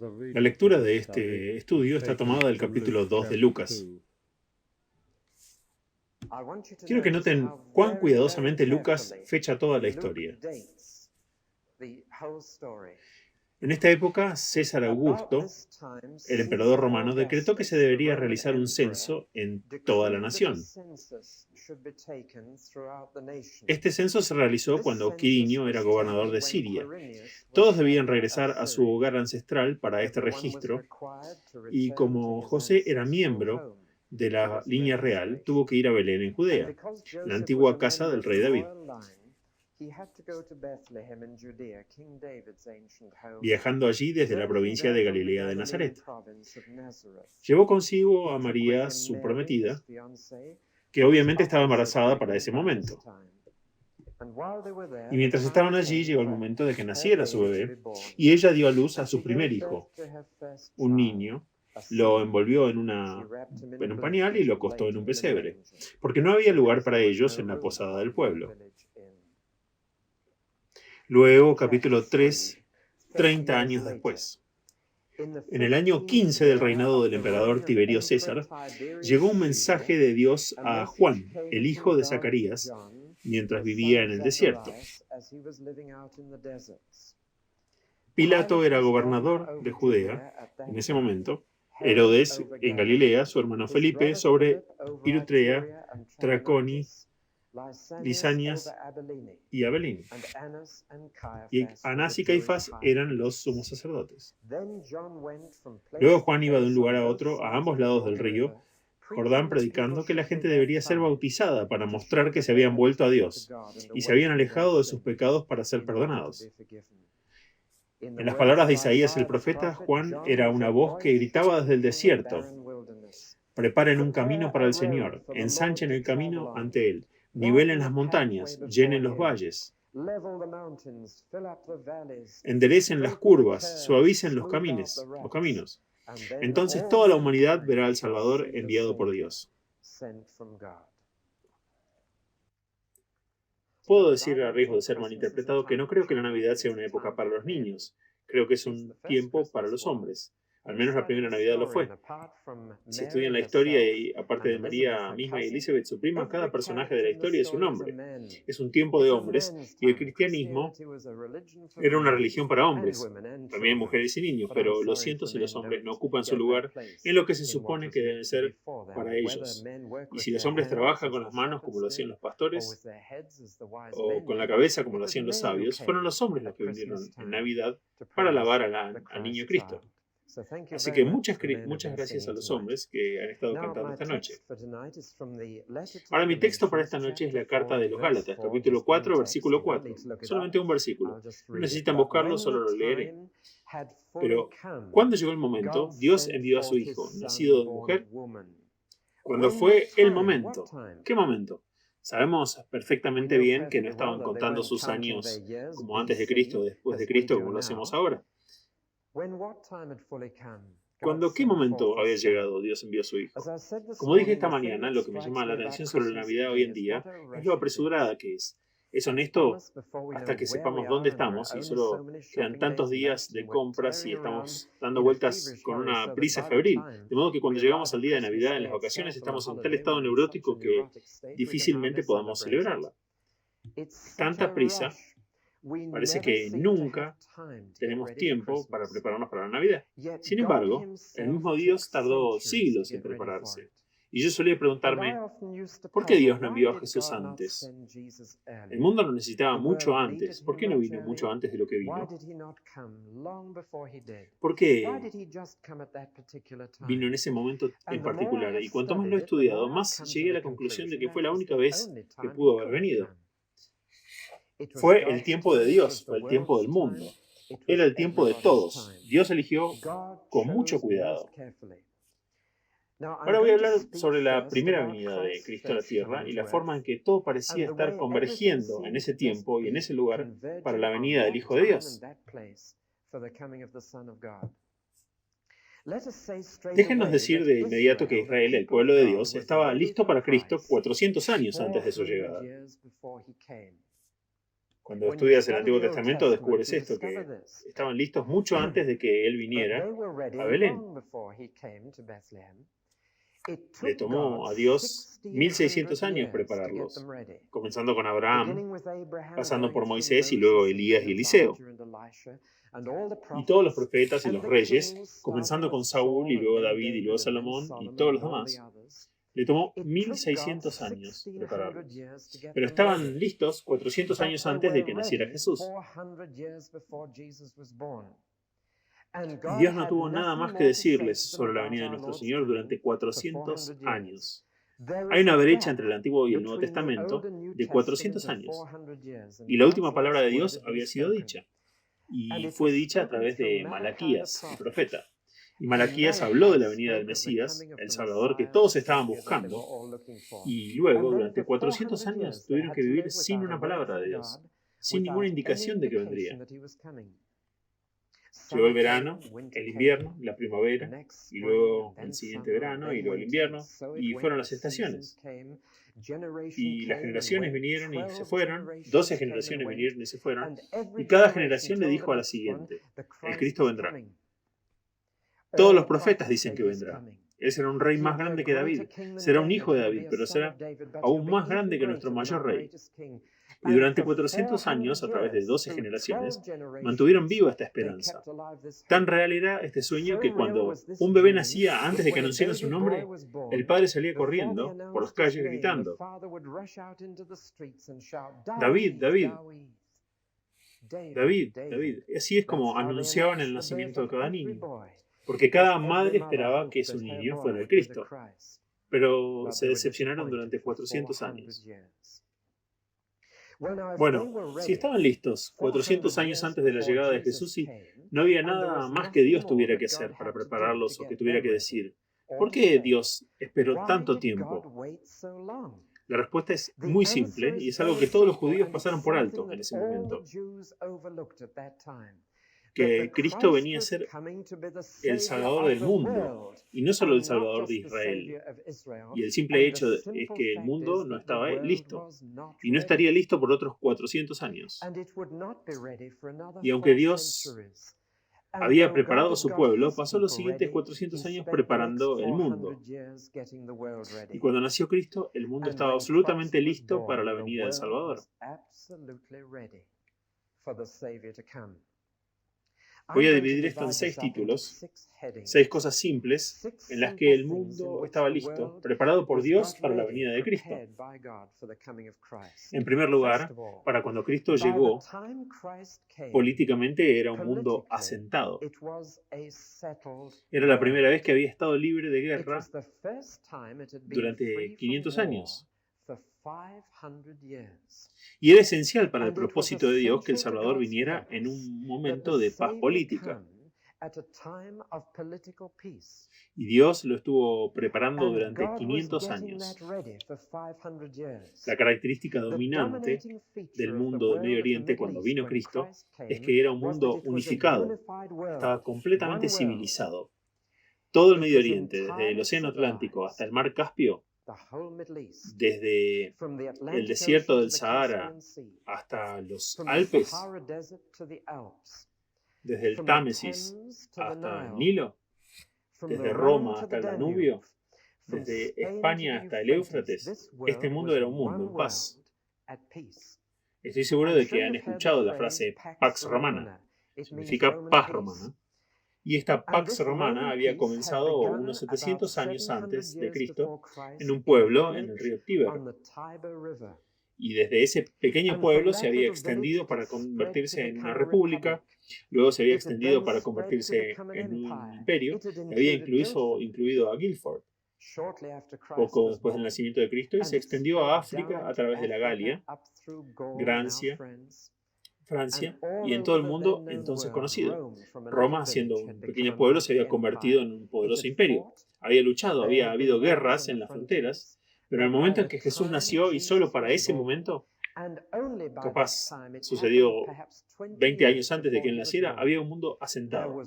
La lectura de este estudio está tomada del capítulo 2 de Lucas. Quiero que noten cuán cuidadosamente Lucas fecha toda la historia. En esta época, César Augusto, el emperador romano, decretó que se debería realizar un censo en toda la nación. Este censo se realizó cuando Quirinio era gobernador de Siria. Todos debían regresar a su hogar ancestral para este registro, y como José era miembro de la línea real, tuvo que ir a Belén en Judea, la antigua casa del rey David. Viajando allí desde la provincia de Galilea de Nazaret. Llevó consigo a María, su prometida, que obviamente estaba embarazada para ese momento. Y mientras estaban allí, llegó el momento de que naciera su bebé, y ella dio a luz a su primer hijo, un niño. Lo envolvió en un pañal y lo acostó en un pesebre, porque no había lugar para ellos en la posada del pueblo. Luego, capítulo 3, 30 años después. En el año 15 del reinado del emperador Tiberio César, llegó un mensaje de Dios a Juan, el hijo de Zacarías, mientras vivía en el desierto. Pilato era gobernador de Judea en ese momento, Herodes en Galilea, su hermano Felipe sobre Irutrea, Traconi, Lisanias y Abelín. Y Anás y Caifás eran los sumos sacerdotes. Luego Juan iba de un lugar a otro, a ambos lados del río Jordán, predicando que la gente debería ser bautizada para mostrar que se habían vuelto a Dios y se habían alejado de sus pecados para ser perdonados. En las palabras de Isaías el profeta, Juan era una voz que gritaba desde el desierto: preparen un camino para el Señor, ensanchen el camino ante Él, nivelen las montañas, llenen los valles, enderecen las curvas, suavicen los caminos. Entonces toda la humanidad verá al Salvador enviado por Dios. Puedo decir, a riesgo de ser malinterpretado, que no creo que la Navidad sea una época para los niños. Creo que es un tiempo para los hombres. Al menos la primera Navidad lo fue. Si estudian la historia, y aparte de María misma y Elizabeth, su prima, cada personaje de la historia es un hombre. Es un tiempo de hombres, y el cristianismo era una religión para hombres, también mujeres y niños, pero lo siento si los hombres no ocupan su lugar en lo que se supone que deben ser para ellos. Y si los hombres trabajan con las manos como lo hacían los pastores, o con la cabeza como lo hacían los sabios, fueron los hombres los que vinieron en Navidad para alabar al niño Cristo. Así que muchas gracias a los hombres que han estado cantando esta noche. Ahora mi texto para esta noche es la carta de los Gálatas, capítulo 4, versículo 4. Solamente un versículo. No necesitan buscarlo, solo lo leeré. Pero, ¿cuándo llegó el momento? Dios envió a su Hijo, nacido de mujer. ¿Cuándo fue el momento? ¿Qué momento? Sabemos perfectamente bien que no estaban contando sus años como antes de Cristo o después de Cristo, como lo hacemos ahora. ¿Cuándo qué momento había llegado Dios envió a su Hijo? Como dije esta mañana, lo que me llama la atención sobre la Navidad hoy en día es lo apresurada que es. Es honesto hasta que sepamos dónde estamos y solo quedan tantos días de compras y estamos dando vueltas con una prisa febril. De modo que cuando llegamos al día de Navidad en las vacaciones estamos en tal estado neurótico que difícilmente podamos celebrarla. Tanta prisa. Parece que nunca tenemos tiempo para prepararnos para la Navidad. Sin embargo, el mismo Dios tardó siglos en prepararse. Y yo solía preguntarme, ¿por qué Dios no envió a Jesús antes? El mundo lo necesitaba mucho antes. ¿Por qué no vino mucho antes de lo que vino? ¿Por qué vino en ese momento en particular? Y cuanto más lo he estudiado, más llegué a la conclusión de que fue la única vez que pudo haber venido. Fue el tiempo de Dios, fue el tiempo del mundo. Era el tiempo de todos. Dios eligió con mucho cuidado. Ahora voy a hablar sobre la primera venida de Cristo a la tierra y la forma en que todo parecía estar convergiendo en ese tiempo y en ese lugar para la venida del Hijo de Dios. Déjenos decir de inmediato que Israel, el pueblo de Dios, estaba listo para Cristo 400 años antes de su llegada. Cuando estudias el Antiguo Testamento descubres esto, que estaban listos mucho antes de que Él viniera a Belén. Le tomó a Dios 1600 años prepararlos, comenzando con Abraham, pasando por Moisés y luego Elías y Eliseo. Y todos los profetas y los reyes, comenzando con Saúl y luego David y luego Salomón y todos los demás. Le tomó 1600 años prepararlos. Pero estaban listos 400 años antes de que naciera Jesús. Y Dios no tuvo nada más que decirles sobre la venida de nuestro Señor durante 400 años. Hay una brecha entre el Antiguo y el Nuevo Testamento de 400 años. Y la última palabra de Dios había sido dicha. Y fue dicha a través de Malaquías, el profeta. Y Malaquías habló de la venida del Mesías, el Salvador que todos estaban buscando. Y luego, durante 400 años, tuvieron que vivir sin una palabra de Dios, sin ninguna indicación de que vendría. Llegó el verano, el invierno, la primavera, y luego el siguiente verano, y luego el invierno, y fueron las estaciones. Y las generaciones vinieron y se fueron, 12 generaciones vinieron y se fueron, y cada generación le dijo a la siguiente: el Cristo vendrá. Todos los profetas dicen que vendrá. Él será un rey más grande que David, será un hijo de David, pero será aún más grande que nuestro mayor rey. Y durante 400 años, a través de 12 generaciones, mantuvieron viva esta esperanza. Tan real era este sueño que cuando un bebé nacía antes de que anunciaran su nombre, el padre salía corriendo por las calles gritando: David, David, David, David. Así es como anunciaban el nacimiento de cada niño, porque cada madre esperaba que su niño fuera el Cristo, pero se decepcionaron durante 400 años. Bueno, si estaban listos 400 años antes de la llegada de Jesús y no había nada más que Dios tuviera que hacer para prepararlos o que tuviera que decir, ¿por qué Dios esperó tanto tiempo? La respuesta es muy simple y es algo que todos los judíos pasaron por alto en ese momento. Que Cristo venía a ser el Salvador del mundo, y no solo el Salvador de Israel. Y el simple hecho es que el mundo no estaba listo, y no estaría listo por otros 400 años. Y aunque Dios había preparado a su pueblo, pasó los siguientes 400 años preparando el mundo. Y cuando nació Cristo, el mundo estaba absolutamente listo para la venida del Salvador. Voy a dividir esto en 6 títulos, 6 cosas simples en las que el mundo estaba listo, preparado por Dios para la venida de Cristo. En primer lugar, para cuando Cristo llegó, políticamente era un mundo asentado. Era la primera vez que había estado libre de guerra durante 500 años. Y era esencial para el propósito de Dios que el Salvador viniera en un momento de paz política. Y Dios lo estuvo preparando durante 500 años. La característica dominante del mundo del Medio Oriente cuando vino Cristo es que era un mundo unificado, estaba completamente civilizado. Todo el Medio Oriente, desde el Océano Atlántico hasta el Mar Caspio, desde el desierto del Sahara hasta los Alpes, desde el Támesis hasta el Nilo, desde Roma hasta el Danubio, desde España hasta el Éufrates, este mundo era un mundo en paz. Estoy seguro de que han escuchado la frase Pax Romana, significa paz romana. Y esta Pax Romana había comenzado unos 700 años antes de Cristo en un pueblo en el río Tíber. Y desde ese pequeño pueblo se había extendido para convertirse en una república, luego se había extendido para convertirse en un imperio, y había incluido a Guildford. Poco después del nacimiento de Cristo, y se extendió a África a través de la Galia, Francia, y en todo el mundo entonces conocido. Roma, siendo un pequeño pueblo, se había convertido en un poderoso imperio. Había luchado, había habido guerras en las fronteras, pero en el momento en que Jesús nació, y solo para ese momento, capaz sucedió 20 años antes de que él naciera, había un mundo asentado.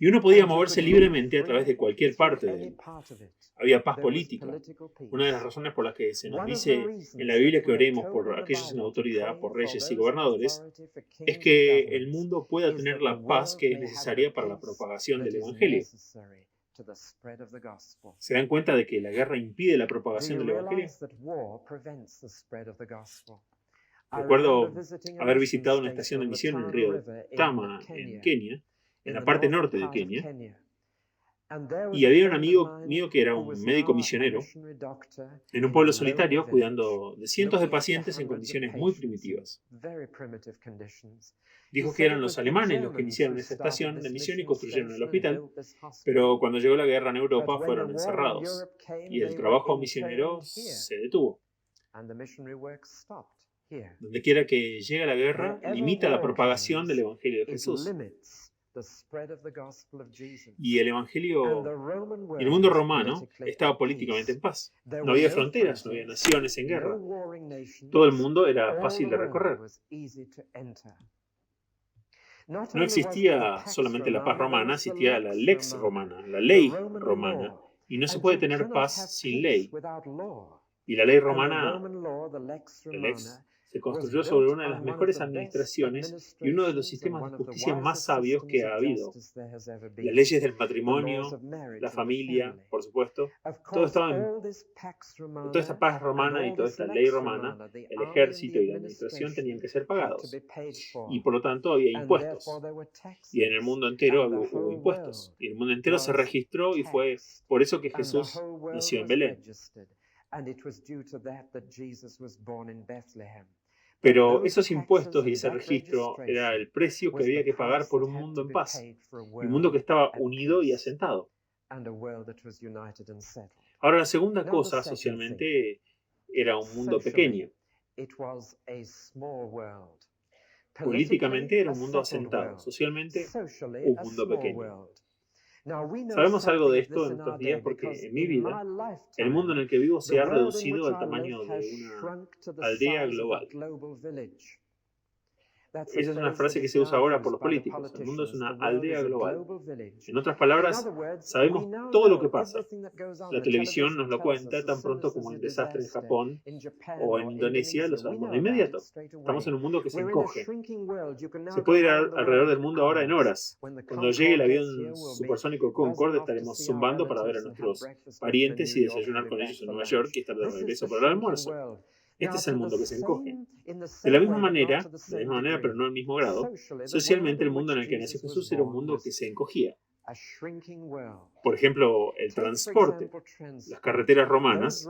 Y uno podía moverse libremente a través de cualquier parte de él. Había paz política. Una de las razones por las que se nos dice en la Biblia que oremos por aquellos en autoridad, por reyes y gobernadores, es que el mundo pueda tener la paz que es necesaria para la propagación del Evangelio. ¿Se dan cuenta de que la guerra impide la propagación del Evangelio? Recuerdo haber visitado una estación de misión en el río Tama, en Kenia, en la parte norte de Kenia, y había un amigo mío que era un médico misionero en un pueblo solitario cuidando de cientos de pacientes en condiciones muy primitivas. Dijo que eran los alemanes los que iniciaron esa estación de misión y construyeron el hospital, pero cuando llegó la guerra en Europa fueron encerrados y el trabajo misionero se detuvo. Donde quiera que llegue la guerra, limita la propagación del Evangelio de Jesús. Y el Evangelio, el mundo romano estaba políticamente en paz. No había fronteras, no había naciones en guerra. Todo el mundo era fácil de recorrer. No existía solamente la paz romana, existía la lex romana, la ley romana. Y no se puede tener paz sin ley. Y la ley romana, la lex, se construyó sobre una de las mejores administraciones y uno de los sistemas de justicia más sabios que ha habido. Las leyes del matrimonio, la familia, por supuesto, todo estaba toda esta paz romana y toda esta ley romana, el ejército y la administración tenían que ser pagados. Y por lo tanto había impuestos. Y en el mundo entero hubo impuestos. Y el mundo entero se registró y fue por eso que Jesús nació en Belén. Pero esos impuestos y ese registro era el precio que había que pagar por un mundo en paz, un mundo que estaba unido y asentado. Ahora, la segunda cosa socialmente era un mundo pequeño. Políticamente era un mundo asentado, socialmente un mundo pequeño. Sabemos algo de esto en estos días porque en mi vida, el mundo en el que vivo se ha reducido al tamaño de una aldea global. Esa es una frase que se usa ahora por los políticos. El mundo es una aldea global. En otras palabras, sabemos todo lo que pasa. La televisión nos lo cuenta tan pronto como el desastre en Japón o en Indonesia lo sabemos de inmediato. Estamos en un mundo que se encoge. Se puede ir alrededor del mundo ahora en horas. Cuando llegue el avión supersónico Concorde estaremos zumbando para ver a nuestros parientes y desayunar con ellos en Nueva York y estar de regreso para el almuerzo. Este es el mundo que se encoge. De la misma manera, pero no al mismo grado, socialmente el mundo en el que nació Jesús era un mundo que se encogía. Por ejemplo, el transporte. Las carreteras romanas,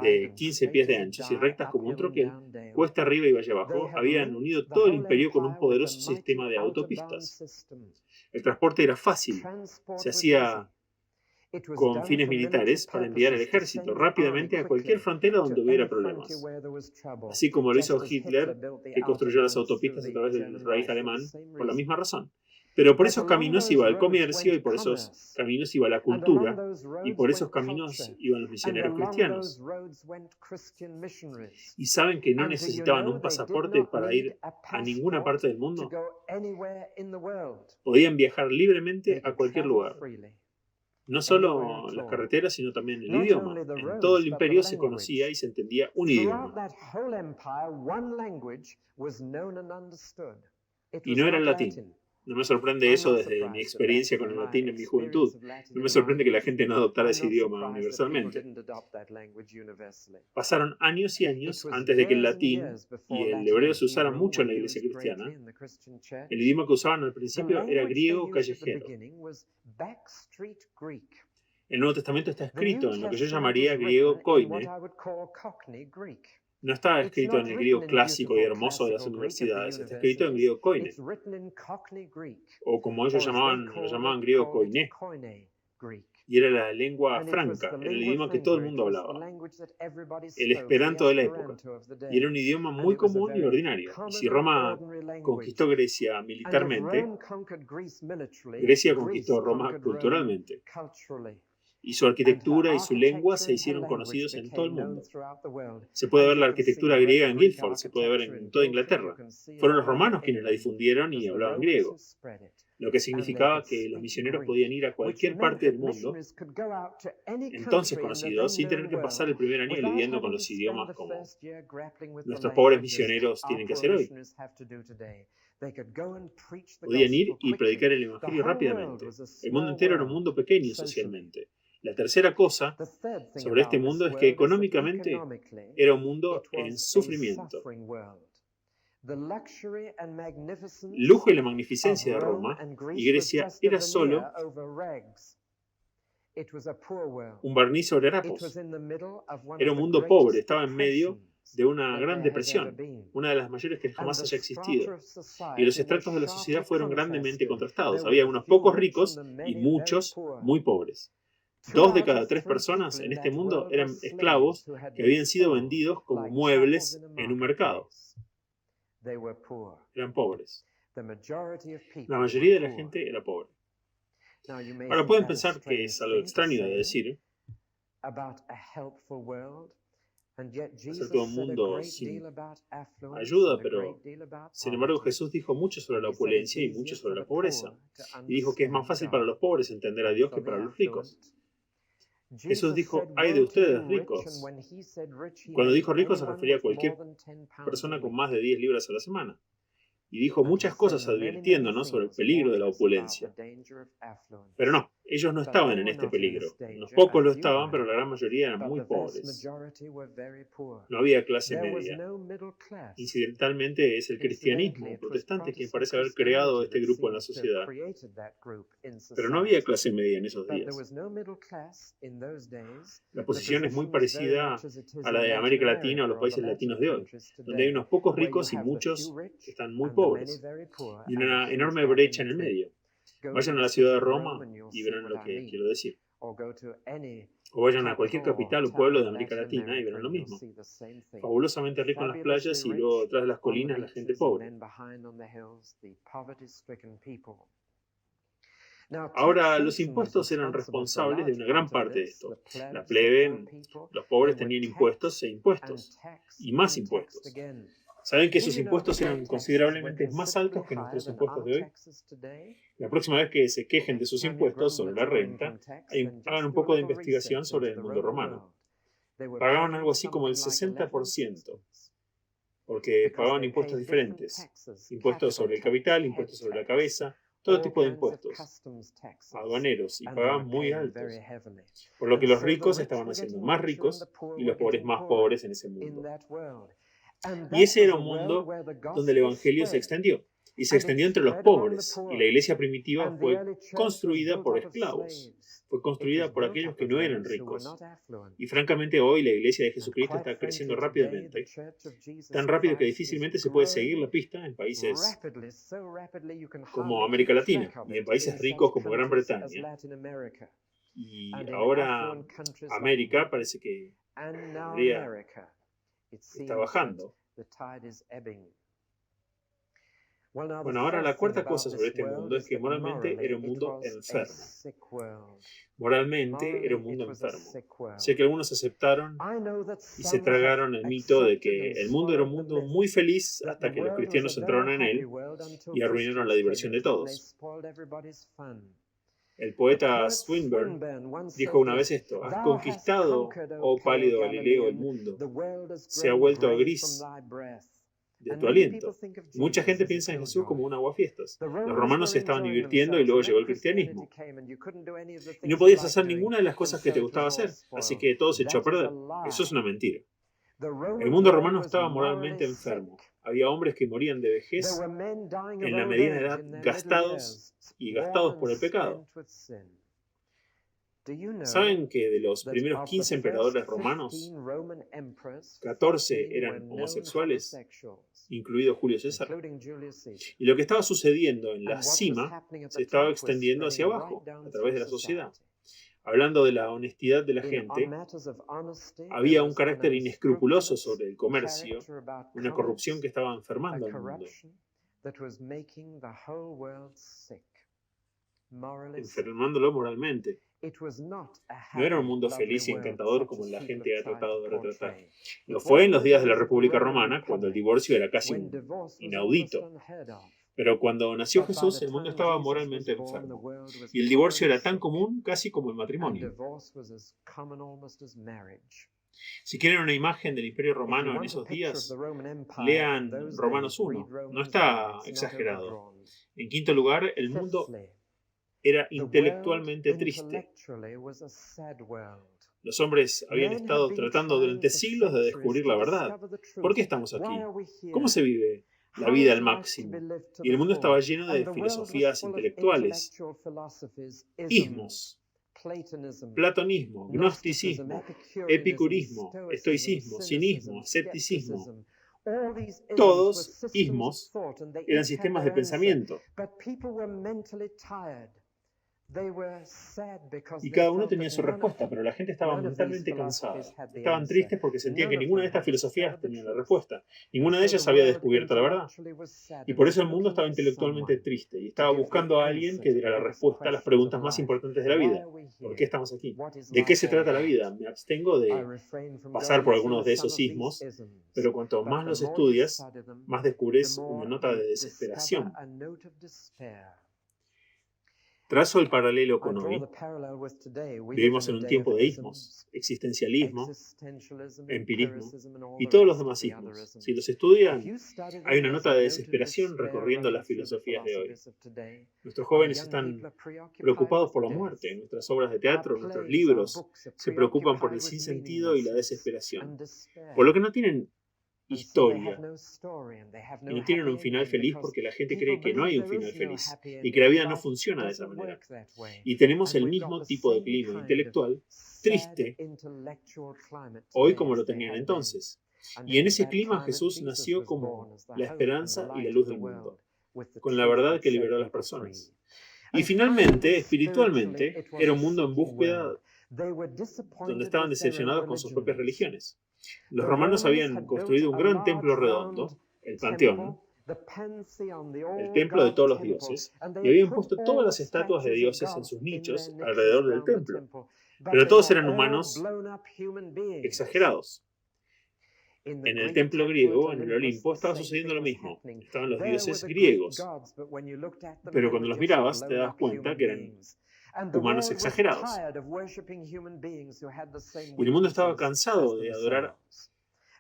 de 15 pies de ancho y rectas como un troquel, cuesta arriba y valle abajo, habían unido todo el imperio con un poderoso sistema de autopistas. El transporte era fácil. Se hacía con fines militares para enviar el ejército rápidamente a cualquier frontera donde hubiera problemas. Así como lo hizo Hitler, que construyó las autopistas a través del Reich alemán, por la misma razón. Pero por esos caminos iba el comercio, y por esos caminos iba la cultura, y por esos caminos iban los misioneros cristianos. ¿Y saben que no necesitaban un pasaporte para ir a ninguna parte del mundo? Podían viajar libremente a cualquier lugar. No solo las carreteras, sino también el idioma. En todo el imperio se conocía y se entendía un idioma. Y no era el latín. No me sorprende eso desde mi experiencia con el latín en mi juventud. No me sorprende que la gente no adoptara ese idioma universalmente. Pasaron años y años antes de que el latín y el hebreo se usaran mucho en la iglesia cristiana. El idioma que usaban al principio era griego callejero. El Nuevo Testamento está escrito en lo que yo llamaría griego koine. No está escrito en el griego clásico y hermoso de las universidades, está escrito en griego koine. O como ellos lo llamaban griego koiné. Y era la lengua franca, era el idioma que todo el mundo hablaba. El esperanto de la época. Y era un idioma muy común y ordinario. Y si Roma conquistó Grecia militarmente, Grecia conquistó Roma culturalmente. y su arquitectura y su lengua se hicieron conocidos en todo el mundo. Se puede ver la arquitectura griega en Guildford, se puede ver en toda Inglaterra. Fueron los romanos quienes la difundieron y hablaban griego, lo que significaba que los misioneros podían ir a cualquier parte del mundo, entonces conocido, sin tener que pasar el primer año lidiando con los idiomas como nuestros pobres misioneros tienen que hacer hoy. Podían ir y predicar el Evangelio rápidamente. El mundo entero era un mundo pequeño socialmente. La tercera cosa sobre este mundo es que económicamente era un mundo en sufrimiento. Lujo y la magnificencia de Roma y Grecia era solo un barniz sobre harapos. Era un mundo pobre, estaba en medio de una gran depresión, una de las mayores que jamás haya existido. Y los estratos de la sociedad fueron grandemente contrastados. Había unos pocos ricos y muchos muy pobres. 2 de cada 3 personas en este mundo eran esclavos que habían sido vendidos como muebles en un mercado. Eran pobres. La mayoría de la gente era pobre. Ahora pueden pensar que es algo extraño de decir acerca de un mundo sin ayuda, pero sin embargo Jesús dijo mucho sobre la opulencia y mucho sobre la pobreza. Y dijo que es más fácil para los pobres entender a Dios que para los ricos. Jesús dijo, ay de ustedes ricos. Cuando dijo ricos se refería a cualquier persona con más de 10 libras a la semana. Y dijo muchas cosas advirtiéndonos sobre el peligro de la opulencia. Pero no, ellos no estaban en este peligro. Unos pocos lo estaban, pero la gran mayoría eran muy pobres. No había clase media. Incidentalmente es el cristianismo protestante quien parece haber creado este grupo en la sociedad. Pero no había clase media en esos días. La posición es muy parecida a la de América Latina o los países latinos de hoy, donde hay unos pocos ricos y muchos que están muy pobres, y una enorme brecha en el medio. Vayan a la ciudad de Roma y verán lo que quiero decir. O vayan a cualquier capital o pueblo de América Latina y verán lo mismo. Fabulosamente rico en las playas y luego detrás de las colinas la gente pobre. Ahora, los impuestos eran responsables de una gran parte de esto. La plebe, los pobres tenían impuestos e impuestos, y más impuestos. ¿Saben que esos impuestos eran considerablemente más altos que nuestros impuestos de hoy? La próxima vez que se quejen de sus impuestos sobre la renta, hagan un poco de investigación sobre el mundo romano. Pagaban algo así como el 60%, porque pagaban impuestos diferentes. Impuestos sobre el capital, impuestos sobre la cabeza, todo tipo de impuestos, aduaneros, y pagaban muy altos. Por lo que los ricos estaban haciendo más ricos y los pobres más pobres en ese mundo. Y ese era un mundo donde el Evangelio se extendió. Y se extendió entre los pobres. Y la iglesia primitiva fue construida por esclavos. Fue construida por aquellos que no eran ricos. Y francamente hoy la iglesia de Jesucristo está creciendo rápidamente. Tan rápido que difícilmente se puede seguir la pista en países como América Latina y en países ricos como Gran Bretaña. Y ahora América parece que está bajando. Bueno, ahora la cuarta cosa sobre este mundo es que moralmente era un mundo enfermo. Moralmente era un mundo enfermo. Sé que algunos aceptaron y se tragaron el mito de que el mundo era un mundo muy feliz hasta que los cristianos entraron en él y arruinaron la diversión de todos. El poeta Swinburne dijo una vez esto: has conquistado, oh pálido Galileo, el mundo. Se ha vuelto gris de tu aliento. Mucha gente piensa en Jesús como un aguafiestas. Los romanos se estaban divirtiendo y luego llegó el cristianismo. Y no podías hacer ninguna de las cosas que te gustaba hacer, así que todo se echó a perder. Eso es una mentira. El mundo romano estaba moralmente enfermo. Había hombres que morían de vejez en la mediana edad, gastados por el pecado. ¿Saben que de los primeros 15 emperadores romanos, 14 eran homosexuales, incluido Julio César? Y lo que estaba sucediendo en la cima se estaba extendiendo hacia abajo, a través de la sociedad. Hablando de la honestidad de la gente, había un carácter inescrupuloso sobre el comercio, una corrupción que estaba enfermando al mundo. enfermándolo moralmente. No era un mundo feliz y encantador como la gente ha tratado de retratar. Lo fue en los días de la República Romana, cuando el divorcio era casi inaudito. Pero cuando nació Jesús, el mundo estaba moralmente enfermo. Y el divorcio era tan común casi como el matrimonio. Si quieren una imagen del Imperio Romano en esos días, lean Romanos 1. No está exagerado. En quinto lugar, el mundo era intelectualmente triste. Los hombres habían estado tratando durante siglos de descubrir la verdad. ¿Por qué estamos aquí? ¿Cómo se vive la vida al máximo? Y el mundo estaba lleno de filosofías intelectuales, ismos, platonismo, gnosticismo, epicurismo, estoicismo, cinismo, escepticismo. Todos ismos eran sistemas de pensamiento. Y cada uno tenía su respuesta, pero la gente estaba mentalmente cansada. Estaban tristes porque sentían que ninguna de estas filosofías tenía la respuesta. Ninguna de ellas había descubierto la verdad. Y por eso el mundo estaba intelectualmente triste y estaba buscando a alguien que diera la respuesta a las preguntas más importantes de la vida. ¿Por qué estamos aquí? ¿De qué se trata la vida? Me abstengo de pasar por algunos de esos ismos, pero cuanto más los estudias, más descubres una nota de desesperación. Trazo el paralelo con hoy. Vivimos en un tiempo de ismos, existencialismo, empirismo y todos los demás ismos. Si los estudian, hay una nota de desesperación recorriendo las filosofías de hoy. Nuestros jóvenes están preocupados por la muerte. Nuestras obras de teatro, nuestros libros, se preocupan por el sinsentido y la desesperación. Por lo que no tienen historia y no tienen un final feliz porque la gente cree que no hay un final feliz y que la vida no funciona de esa manera. Y tenemos el mismo tipo de clima intelectual triste hoy como lo tenían entonces. Y en ese clima Jesús nació como la esperanza y la luz del mundo, con la verdad que liberó a las personas. Y finalmente, espiritualmente, era un mundo en búsqueda donde estaban decepcionados con sus propias religiones. Los romanos habían construido un gran templo redondo, el Panteón, el templo de todos los dioses, y habían puesto todas las estatuas de dioses en sus nichos alrededor del templo. Pero todos eran humanos exagerados. En el templo griego, en el Olimpo, estaba sucediendo lo mismo. Estaban los dioses griegos. Pero cuando los mirabas, te das cuenta que eran humanos exagerados. Y el mundo estaba cansado de adorar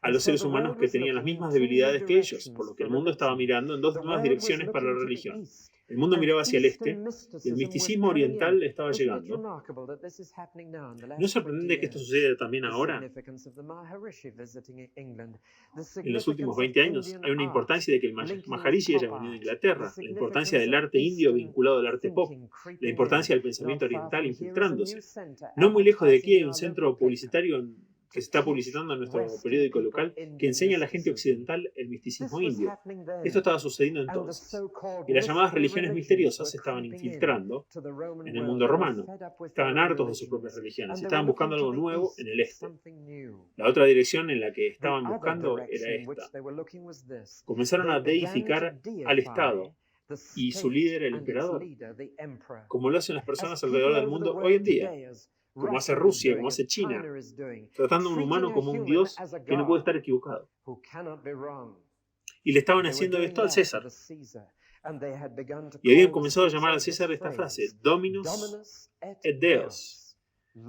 a los seres humanos que tenían las mismas debilidades que ellos, por lo que el mundo estaba mirando en dos nuevas direcciones para la religión. El mundo miraba hacia el este y el misticismo oriental estaba llegando. ¿No es sorprendente que esto suceda también ahora? En los últimos 20 años hay una importancia de que el Maharishi haya venido a Inglaterra, la importancia del arte indio vinculado al arte pop, la importancia del pensamiento oriental infiltrándose. No muy lejos de aquí hay un centro publicitario que se está publicitando en nuestro periódico local, que enseña a la gente occidental el misticismo indio. Esto estaba sucediendo entonces. Y las llamadas religiones misteriosas se estaban infiltrando en el mundo romano. Estaban hartos de sus propias religiones y estaban buscando algo nuevo en el este. La otra dirección en la que estaban buscando era esta. Comenzaron a deificar al Estado y su líder, el emperador, como lo hacen las personas alrededor del mundo hoy en día, como hace Rusia, como hace China, tratando a un humano como un dios que no puede estar equivocado. Y le estaban haciendo esto al César. Y habían comenzado a llamar al César esta frase, Dominus et Deus,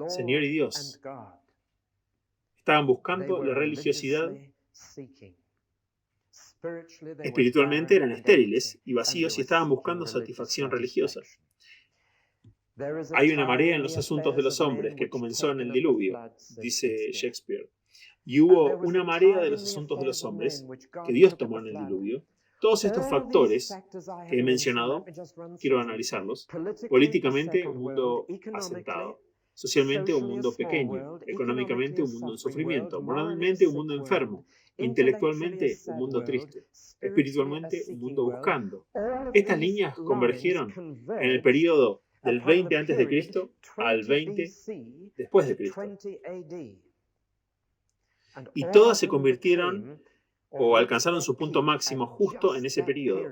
Señor y Dios. Estaban buscando la religiosidad. Espiritualmente eran estériles y vacíos y estaban buscando satisfacción religiosa. Hay una marea en los asuntos de los hombres que comenzó en el diluvio, dice Shakespeare. Y hubo una marea de los asuntos de los hombres que Dios tomó en el diluvio. Todos estos factores que he mencionado, quiero analizarlos. Políticamente, un mundo asentado. Socialmente, un mundo pequeño. Económicamente, un mundo en sufrimiento. Moralmente, un mundo enfermo. Intelectualmente, un mundo triste. Espiritualmente, un mundo buscando. Estas líneas convergieron en el periodo del 20 antes de Cristo al 20 después de Cristo. Y todas se convirtieron o alcanzaron su punto máximo justo en ese periodo.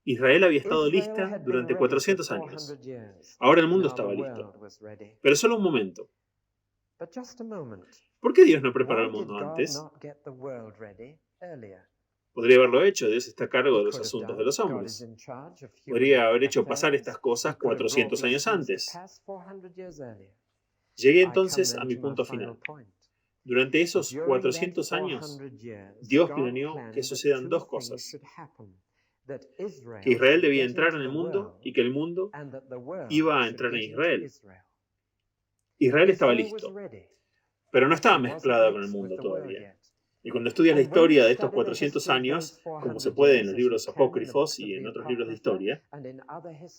Israel había estado lista durante 400 años. Ahora el mundo estaba listo. Pero solo un momento. ¿Por qué Dios no preparó el mundo antes? Podría haberlo hecho. Dios está a cargo de los asuntos de los hombres. Podría haber hecho pasar estas cosas 400 años antes. Llegué entonces a mi punto final. Durante esos 400 años, Dios planeó que sucedan dos cosas. Que Israel debía entrar en el mundo y que el mundo iba a entrar en Israel. Israel estaba listo, pero no estaba mezclado con el mundo todavía. Y cuando estudias la historia de estos 400 años, como se puede en los libros apócrifos y en otros libros de historia,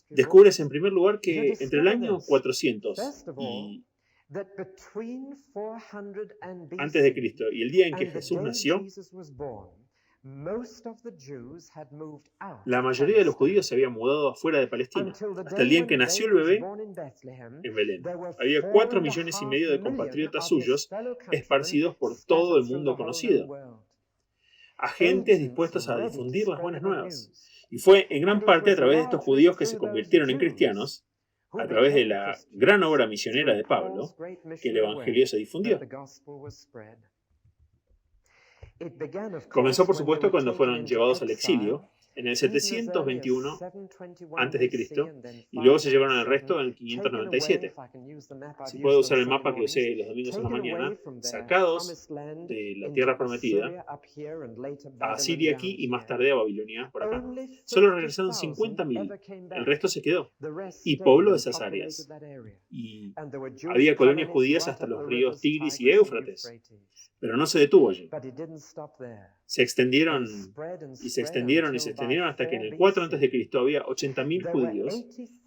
descubres en primer lugar que entre el año 400 y antes de Cristo y el día en que Jesús nació, la mayoría de los judíos se habían mudado afuera de Palestina, hasta el día en que nació el bebé en Belén. Había 4,5 millones de compatriotas suyos esparcidos por todo el mundo conocido, agentes dispuestos a difundir las buenas nuevas. Y fue en gran parte a través de estos judíos que se convirtieron en cristianos, a través de la gran obra misionera de Pablo, que el Evangelio se difundió. Comenzó, por supuesto, cuando fueron llevados al exilio, en el 721 a.C., y luego se llevaron al resto en el 597. Si puedo usar el mapa que usé los domingos a la mañana, sacados de la tierra prometida, a Asiria aquí y más tarde a Babilonia por acá. Solo regresaron 50.000, el resto se quedó, y pobló esas áreas. Y había colonias judías hasta los ríos Tigris y Éufrates, pero no se detuvo allí. Se extendieron y se extendieron y se extendieron hasta que en el 4 a.C. había 80.000 judíos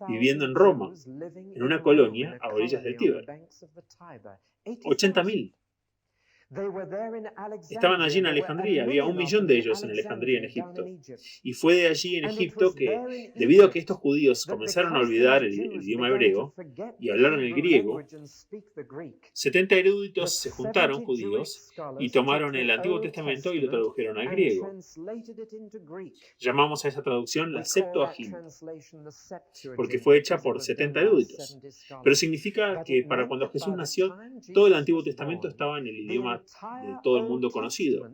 viviendo en Roma, en una colonia a orillas del Tíber. 80.000. Estaban allí en Alejandría, había 1 millón de ellos en Alejandría, en Egipto. Y fue de allí en Egipto que, debido a que estos judíos comenzaron a olvidar el idioma hebreo y hablaron el griego, 70 eruditos se juntaron, judíos, y tomaron el Antiguo Testamento y lo tradujeron al griego. Llamamos a esa traducción la Septuaginta, porque fue hecha por 70 eruditos. Pero significa que para cuando Jesús nació, todo el Antiguo Testamento estaba en el idioma de todo el mundo conocido.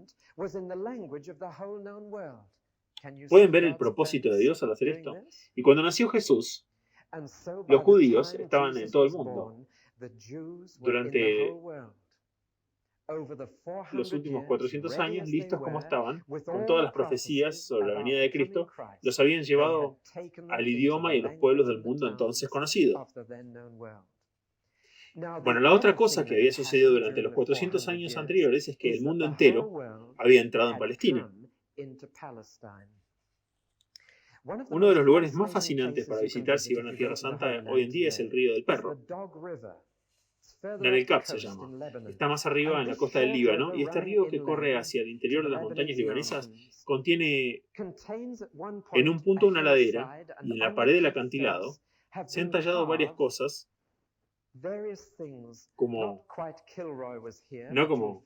¿Pueden ver el propósito de Dios al hacer esto? Y cuando nació Jesús, los judíos estaban en todo el mundo. Durante los últimos 400 años, listos como estaban, con todas las profecías sobre la venida de Cristo, los habían llevado al idioma y a los pueblos del mundo entonces conocido. Bueno, la otra cosa que había sucedido durante los 400 años anteriores es que el mundo entero había entrado en Palestina. Uno de los lugares más fascinantes para visitar si van a Tierra Santa hoy en día es el Río del Perro. Ner el-Kab se llama. Está más arriba en la costa del Líbano, y este río que corre hacia el interior de las montañas libanesas contiene en un punto una ladera, y en la pared del acantilado se han tallado varias cosas como, no como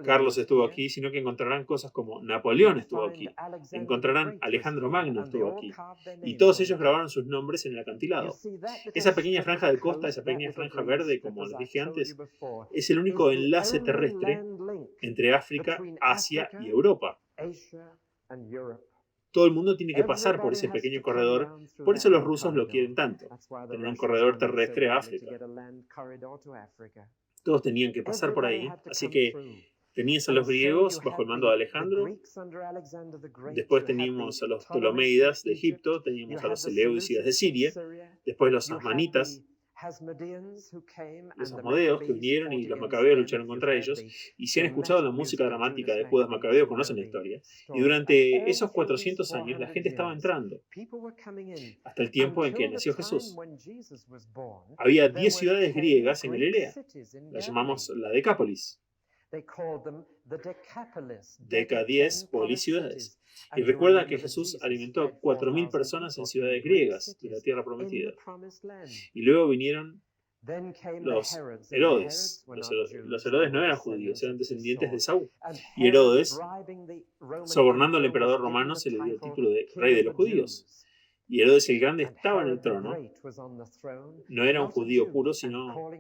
Carlos estuvo aquí, sino que encontrarán cosas como Napoleón estuvo aquí, encontrarán Alejandro Magno estuvo aquí, y todos ellos grabaron sus nombres en el acantilado. Esa pequeña franja de costa, esa pequeña franja verde, como les dije antes, es el único enlace terrestre entre África, Asia y Europa. Todo el mundo tiene que pasar por ese pequeño corredor, por eso los rusos lo quieren tanto, tener un corredor terrestre a África. Todos tenían que pasar por ahí, así que tenías a los griegos bajo el mando de Alejandro, después teníamos a los Ptolomeidas de Egipto, teníamos a los Seleucidas de Siria, después los Asmanitas, los Asmodeos que vinieron y los Macabeos lucharon contra ellos, y si han escuchado la música dramática de Judas Macabeo conocen la historia, y durante esos 400 años la gente estaba entrando, hasta el tiempo en que nació Jesús. Había 10 ciudades griegas en Galilea, las llamamos la Decápolis. Deca 10, polis ciudades. Y recuerda que Jesús alimentó a 4.000 personas en ciudades griegas de la tierra prometida. Y luego vinieron los Herodes. Los Herodes no eran judíos, eran descendientes de Saúl. Y Herodes, sobornando al emperador romano, se le dio el título de rey de los judíos. Y Herodes el Grande estaba en el trono. No era un judío puro,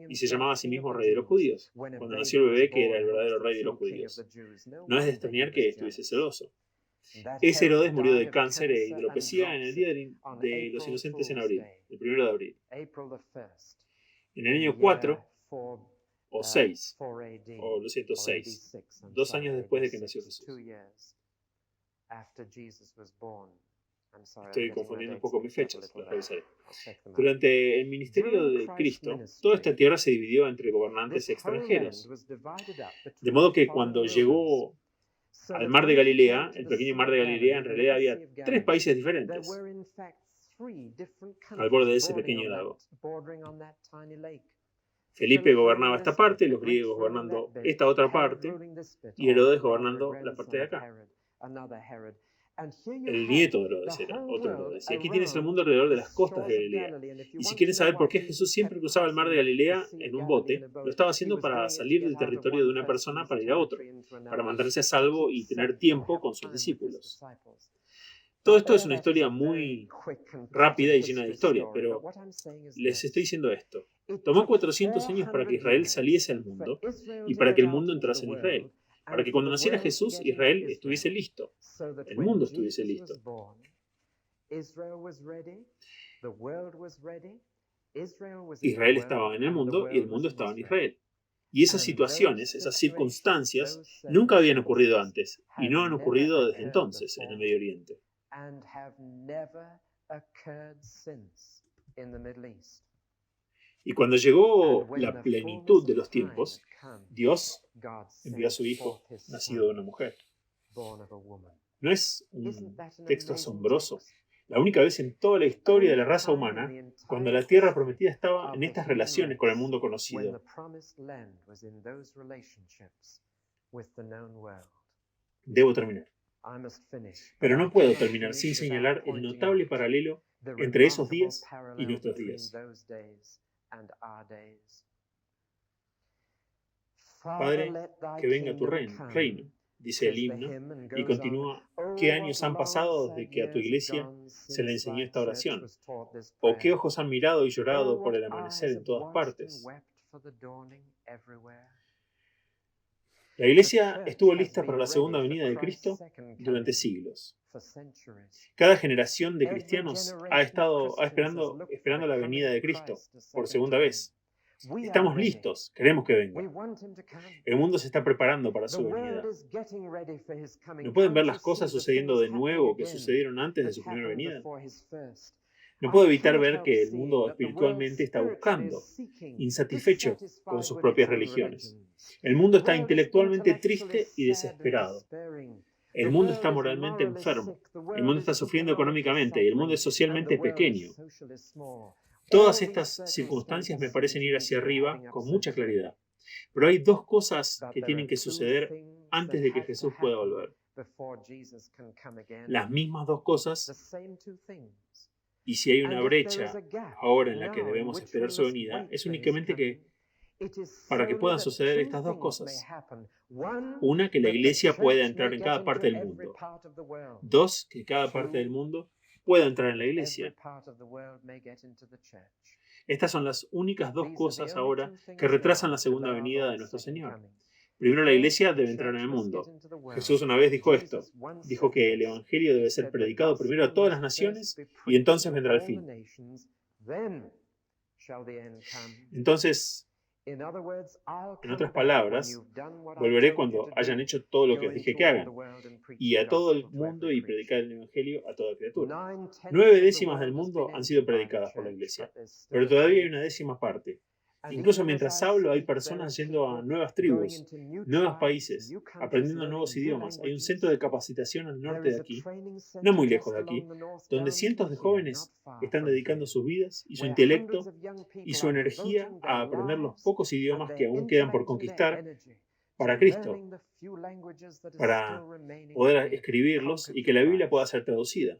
y se llamaba a sí mismo rey de los judíos. Cuando nació el bebé, que era el verdadero rey de los judíos. No es de extrañar que estuviese celoso. Ese Herodes murió de cáncer e hidropesía en el día de los Inocentes en abril, el 1 de abril. En el año 4 o 6, o lo siento, 6, 2 años después de que nació Jesús. Estoy confundiendo un poco mis fechas, las revisaré. Durante el ministerio de Cristo, toda esta tierra se dividió entre gobernantes extranjeros. De modo que cuando llegó al mar de Galilea, el pequeño mar de Galilea, en realidad había 3 países diferentes al borde de ese pequeño lago. Felipe gobernaba esta parte, los griegos gobernando esta otra parte, y Herodes gobernando la parte de acá. El nieto de Herodes era otro Herodes. Y aquí tienes el mundo alrededor de las costas de Galilea. Y si quieres saber por qué Jesús siempre cruzaba el mar de Galilea en un bote, lo estaba haciendo para salir del territorio de una persona para ir a otro, para mantenerse a salvo y tener tiempo con sus discípulos. Todo esto es una historia muy rápida y llena de historia, pero les estoy diciendo esto. Tomó 400 años para que Israel saliese al mundo y para que el mundo entrase en Israel. Para que cuando naciera Jesús, Israel estuviese listo. El mundo estuviese listo. Israel estaba en el mundo y el mundo estaba en Israel. Y esas situaciones, esas circunstancias, nunca habían ocurrido antes y no han ocurrido desde entonces en el Medio Oriente. Y cuando llegó la plenitud de los tiempos, Dios envió a su Hijo, nacido de una mujer. ¿No es un texto asombroso? La única vez en toda la historia de la raza humana, cuando la tierra prometida estaba en estas relaciones con el mundo conocido. Debo terminar. Pero no puedo terminar sin señalar el notable paralelo entre esos días y nuestros días. Padre, que venga tu reino, dice el himno, y continúa, ¿qué años han pasado desde que a tu iglesia se le enseñó esta oración? ¿O qué ojos han mirado y llorado por el amanecer en todas partes? La iglesia estuvo lista para la segunda venida de Cristo durante siglos. Cada generación de cristianos ha estado esperando la venida de Cristo por segunda vez. Estamos listos, queremos que venga. El mundo se está preparando para su venida. ¿No pueden ver las cosas sucediendo de nuevo que sucedieron antes de su primera venida? No puedo evitar ver que el mundo espiritualmente está buscando, insatisfecho con sus propias religiones. El mundo está intelectualmente triste y desesperado. El mundo está moralmente enfermo. El mundo está sufriendo económicamente y el mundo es socialmente pequeño. Todas estas circunstancias me parecen ir hacia arriba con mucha claridad. Pero hay 2 cosas que tienen que suceder antes de que Jesús pueda volver. Las mismas 2 cosas. Y si hay una brecha ahora en la que debemos esperar su venida, es únicamente para que puedan suceder estas 2 cosas. Una, que la iglesia pueda entrar en cada parte del mundo. 2, que cada parte del mundo pueda entrar en la iglesia. Estas son las únicas 2 cosas ahora que retrasan la segunda venida de nuestro Señor. Primero, la iglesia debe entrar en el mundo. Jesús una vez dijo esto. Dijo que el evangelio debe ser predicado primero a todas las naciones y entonces vendrá el fin. Entonces, en otras palabras, volveré cuando hayan hecho todo lo que os dije que hagan, y a todo el mundo y predicar el evangelio a toda criatura. 9 décimas del mundo han sido predicadas por la iglesia, pero todavía hay una 10ª parte. Incluso mientras hablo, hay personas yendo a nuevas tribus, nuevos países, aprendiendo nuevos idiomas. Hay un centro de capacitación al norte de aquí, no muy lejos de aquí, donde cientos de jóvenes están dedicando sus vidas y su intelecto y su energía a aprender los pocos idiomas que aún quedan por conquistar para Cristo, para poder escribirlos y que la Biblia pueda ser traducida.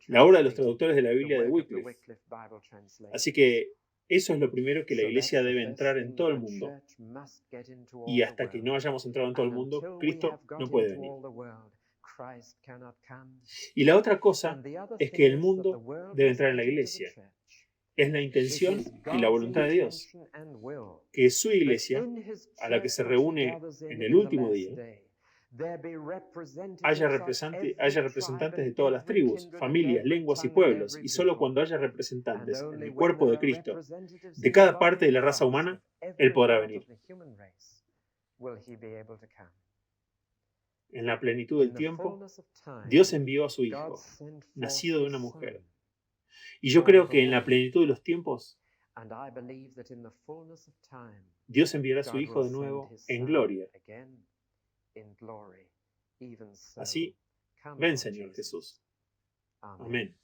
La obra de los traductores de la Biblia de Wycliffe. Así que eso es lo primero que la Iglesia debe entrar en todo el mundo. Y hasta que no hayamos entrado en todo el mundo, Cristo no puede venir. Y la otra cosa es que el mundo debe entrar en la Iglesia. Es la intención y la voluntad de Dios que su Iglesia, a la que se reúne en el último día, haya representantes de todas las tribus, familias, lenguas y pueblos, y solo cuando haya representantes en el cuerpo de Cristo de cada parte de la raza humana, Él podrá venir. En la plenitud del tiempo, Dios envió a su Hijo, nacido de una mujer. Y yo creo que en la plenitud de los tiempos, Dios enviará a su Hijo de nuevo en gloria. Así, ven, Señor Jesús. Amén.